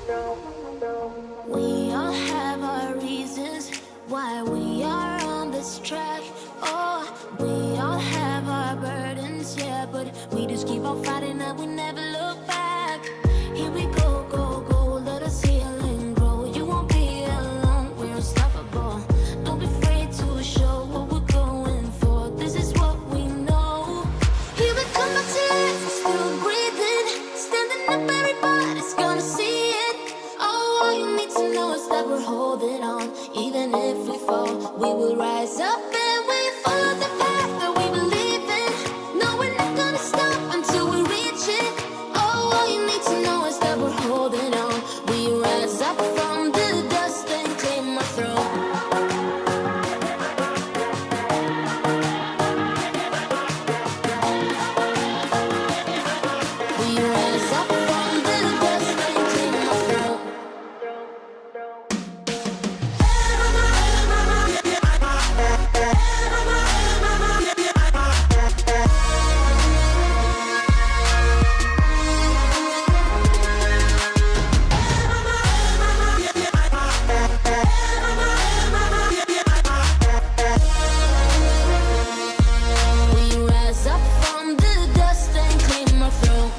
We all have our reasons why we are on this track. Oh, we all have our burdens, yeah, but we just keep on fighting and we never look back. Here we go, go, go, let us heal and grow. You won't be alone, we're unstoppable. Don't be afraid to show what we're going for. This is what we know. Here we come back to life, still breathing, standing up, everybody's gonna see it. Oh, all you need to know is that we're holding on. Even if we fall, we will rise up and we follow the path that we believe in. No, we're not gonna stop until we reach it. Oh, all you need to know is that we're holding on. We rise up from the dust and claim our throne. We rise up from the dust and claim our throne. We rise up from the dust and claim our throne.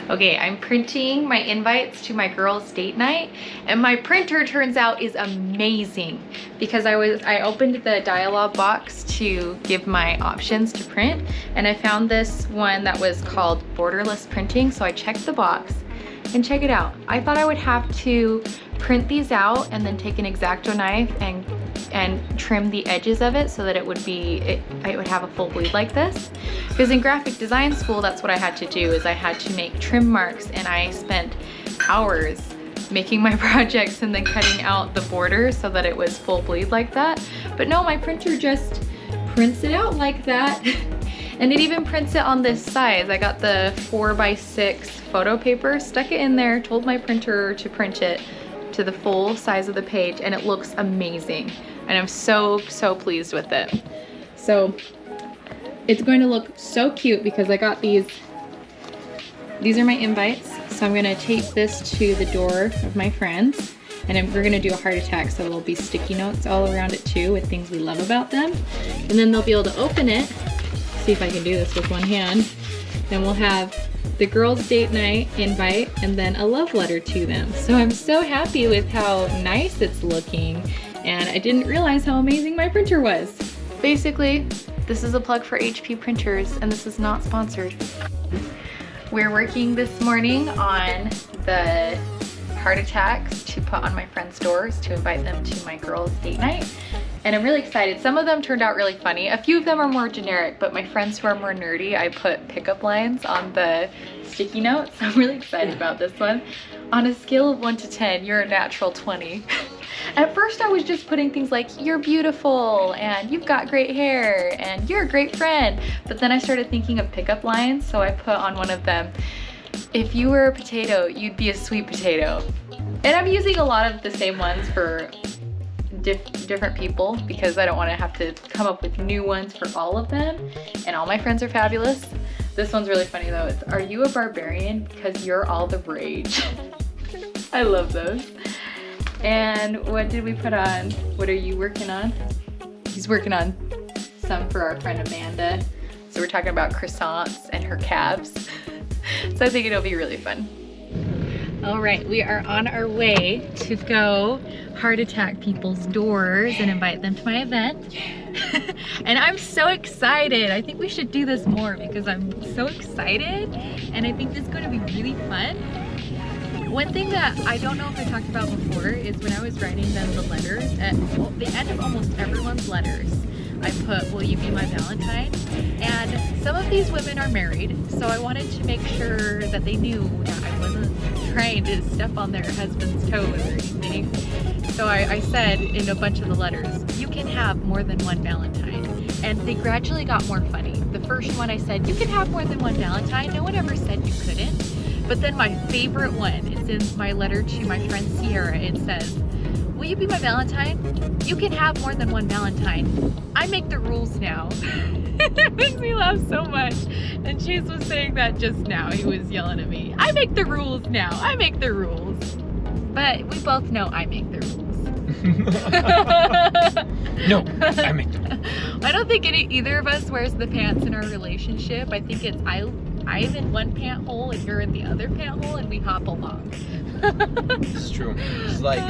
Okay, I'm printing my invites to my girls' date night, and my printer turns out is amazing because I opened the dialog box to give my options to print, and I found this one that was called borderless printing, so I checked the box and check it out. I thought I would have to print these out and then take an X-Acto knife and trim the edges of it so that it would have a full bleed like this. Because in graphic design school, that's what I had to do, is I had to make trim marks, and I spent hours making my projects and then cutting out the border so that it was full bleed like that. But no, my printer just prints it out like that. And it even prints it on this size. I got the 4x6 photo paper, stuck it in there, told my printer to print it to the full size of the page, and it looks amazing. And I'm so, so pleased with it. So it's going to look so cute because I got these are my invites. So I'm gonna tape this to the door of my friends, and we're gonna do a heart attack, so there'll be sticky notes all around it too with things we love about them. And then they'll be able to open it. See if I can do this with one hand. Then we'll have the girls' date night invite and then a love letter to them. So I'm so happy with how nice it's looking, and I didn't realize how amazing my printer was. Basically, this is a plug for HP printers, and this is not sponsored. We're working this morning on the heart attacks to put on my friends' doors to invite them to my girls' date night. And I'm really excited. Some of them turned out really funny. A few of them are more generic, but my friends who are more nerdy, I put pickup lines on the sticky notes. I'm really excited about this one. On a scale of 1 to 10, you're a natural 20. At first I was just putting things like, you're beautiful, and you've got great hair, and you're a great friend. But then I started thinking of pickup lines, so I put on one of them, if you were a potato, you'd be a sweet potato. And I'm using a lot of the same ones for different people because I don't want to have to come up with new ones for all of them, and all my friends are fabulous. This one's really funny though. It's, are you a barbarian? Because you're all the rage. I love those. And what did we put on? What are you working on? He's working on some for our friend Amanda. So we're talking about croissants and her calves. So I think it'll be really fun. All right, we are on our way to go heart attack people's doors and invite them to my event. And I'm so excited. I think we should do this more because I'm so excited, and I think this is going to be really fun. One thing that I don't know if I talked about before is when I was writing them the letters, at the end of almost everyone's letters, I put, will you be my Valentine? And some of these women are married, so I wanted to make sure that they knew that I wasn't trying to step on their husband's toes or anything. So I said in a bunch of the letters, you can have more than one Valentine. And they gradually got more funny. The first one I said, you can have more than one Valentine. No one ever said you couldn't. But then my favorite one is in my letter to my friend Sierra. It says, will you be my Valentine? You can have more than one Valentine. I make the rules now. It makes me laugh so much. And Chase was saying that just now. He was yelling at me. I make the rules now. I make the rules. But we both know I make the rules. No, I make them. I don't think either of us wears the pants in our relationship. I think it's I'm in one pant hole and you're in the other pant hole and we hop along. It's true. It's like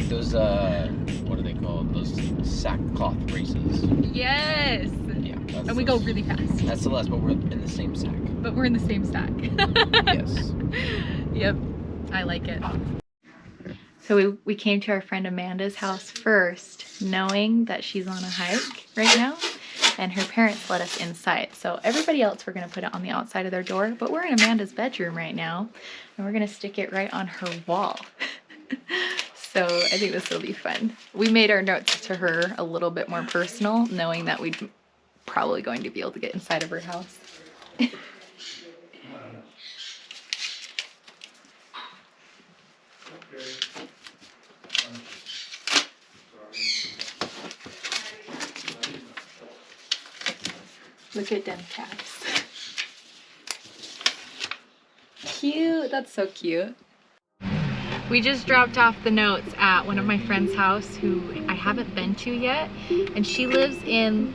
those what are they called? Those sackcloth races. Yes. Yeah. And we go really fast. That's Celeste, but we're in the same sack. But we're in the same stack. Yes. Yep. I like it. So we came to our friend Amanda's house first, knowing that she's on a hike right now, and her parents let us inside. So everybody else, we're gonna put it on the outside of their door, but we're in Amanda's bedroom right now, and we're gonna stick it right on her wall. So I think this will be fun. We made our notes to her a little bit more personal, knowing that we'd probably going to be able to get inside of her house. Look at them cats. Cute, that's so cute. We just dropped off the notes at one of my friend's house who I haven't been to yet. And she lives in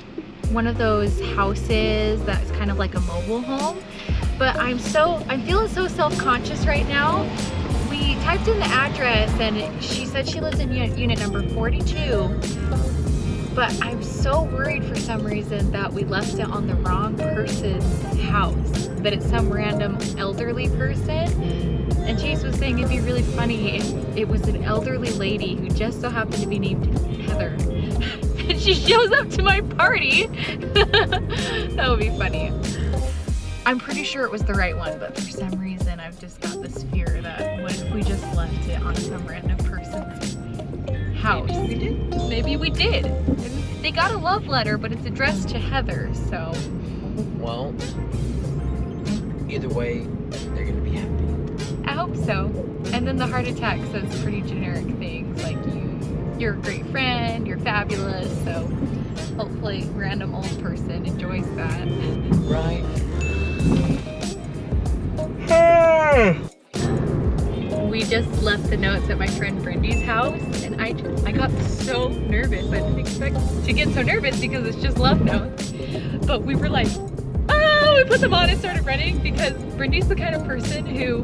one of those houses that's kind of like a mobile home. But I'm feeling so self-conscious right now. We typed in the address and she said she lives in unit number 42. But I'm so worried for some reason that we left it on the wrong person's house, that it's some random elderly person. And Chase was saying it'd be really funny if it was an elderly lady who just so happened to be named Heather. And she shows up to my party. That would be funny. I'm pretty sure it was the right one, but for some reason I've just got this fear that what if we just left it on some random person's house? Maybe we did. Maybe we did. And they got a love letter, but it's addressed to Heather, so. Well, either way, they're gonna be happy. I hope so. And then the heart attack says pretty generic things like you're a great friend, you're fabulous, so hopefully random old person enjoys that. Right. We just left the notes at my friend Brendy's house, and I got so nervous. I didn't expect to get so nervous because it's just love notes. But we were like, oh, we put them on and started running because Brendy's the kind of person who,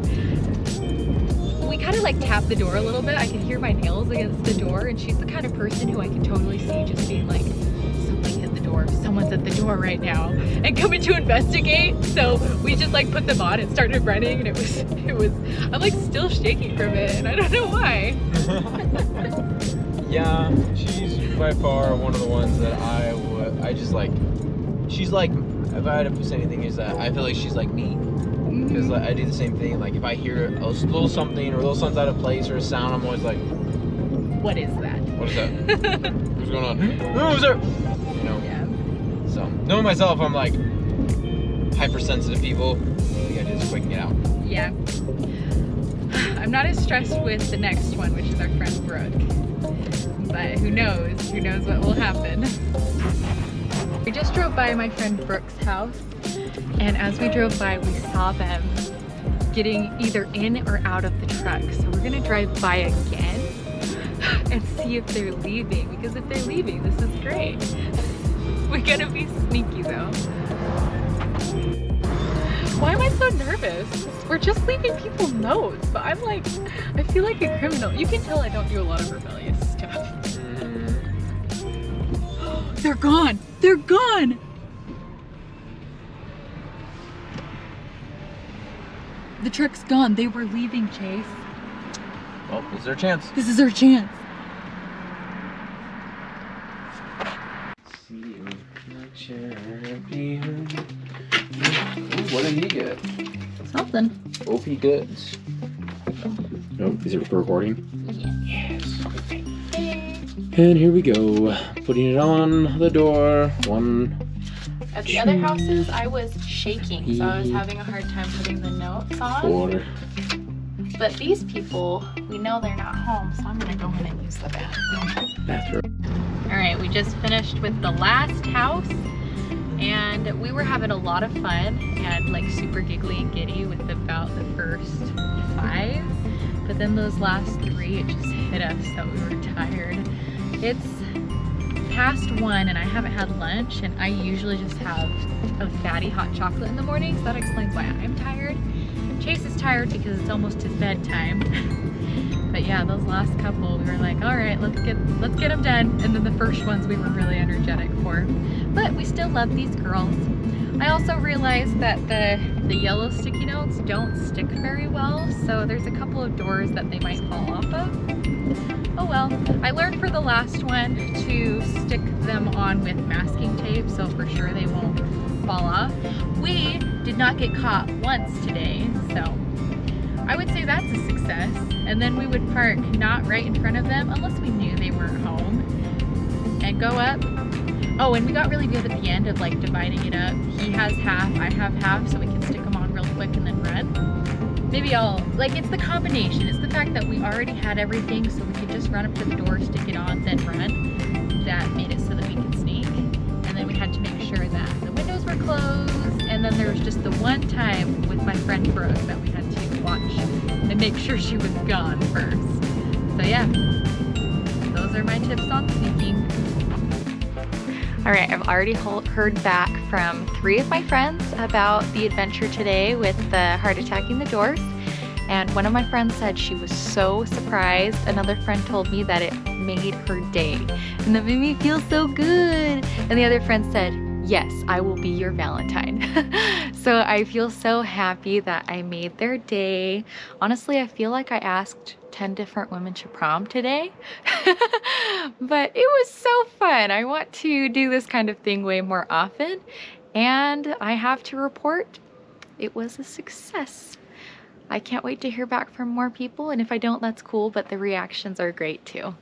we kind of like tap the door a little bit. I can hear my nails against the door, and she's the kind of person who I can totally see just being like, something hit the door, someone's at the door right now, and coming to investigate. So we just like put them on and started running, and it was I'm like still shaking from it, and I don't know why. Yeah, she's by far one of the ones that I just like. She's like, if I had to say anything, is that I feel like she's like me. Because like, I do the same thing. Like if I hear a little something or a little something's out of place or a sound, I'm always like, what is that? What is that? What's going on? Who's there? You know? Yeah. So, knowing myself, I'm like hypersensitive people. You gotta just quick get out. Yeah. I'm not as stressed with the next one, which is our friend Brooke. But who knows? Who knows what will happen? We just drove by my friend Brooke's house, and as we drove by, we saw them getting either in or out of the truck. So we're gonna drive by again and see if they're leaving, because if they're leaving, this is great. We're gonna be sneaky though. Why am I so nervous? We're just leaving people notes, but I'm like, I feel like a criminal. You can tell I don't do a lot of rebellious stuff. They're gone! They're gone! The truck's gone. They were leaving, Chase. Well, this is our chance. This is our chance. What did he get? Something. OP goods. Oh, is it recording? Yes. And here we go. Putting it on the door. One. At the other houses, I was shaking, so I was having a hard time putting the notes on. 4. But these people, we know they're not home, so I'm gonna go in and use the bathroom. Bathroom. All right, we just finished with the last house. and we were having a lot of fun and like super giggly and giddy with about the first 5, but then those last 3, it just hit us that we were tired. It's past 1 and I haven't had lunch, and I usually just have a fatty hot chocolate in the morning, so that explains why I'm tired. Chase is tired because it's almost his bedtime. But yeah, those last couple, we were like, all right, let's get them done. And then the first ones we were really energetic for. But we still love these girls. I also realized that the yellow sticky notes don't stick very well, so there's a couple of doors that they might fall off of. Oh well. I learned for the last one to stick them on with masking tape, so for sure they won't fall off. We did not get caught once today, so I would say that's a success. And then we would park not right in front of them unless we knew they weren't home, and go up. Oh, and we got really good at the end of like dividing it up. He has half, I have half, so we can stick them on real quick and then run. Maybe it's the combination. It's the fact that we already had everything, so we could just run up to the door, stick it on, then run. That made it so that we could sneak. And then we had to make sure that the windows were closed. And then there was just the one time with my friend Brooke that we had to watch and make sure she was gone first. So yeah, those are my tips on sneaking. All right, I've already heard back from 3 of my friends about the adventure today with the heart attacking the doors. And one of my friends said she was so surprised. Another friend told me that it made her day and that made me feel so good. And the other friend said, yes, I will be your Valentine. So I feel so happy that I made their day. Honestly, I feel like I asked 10 different women to prom today. But it was so fun. I want to do this kind of thing way more often. And I have to report, it was a success. I can't wait to hear back from more people. And if I don't, that's cool, but the reactions are great too.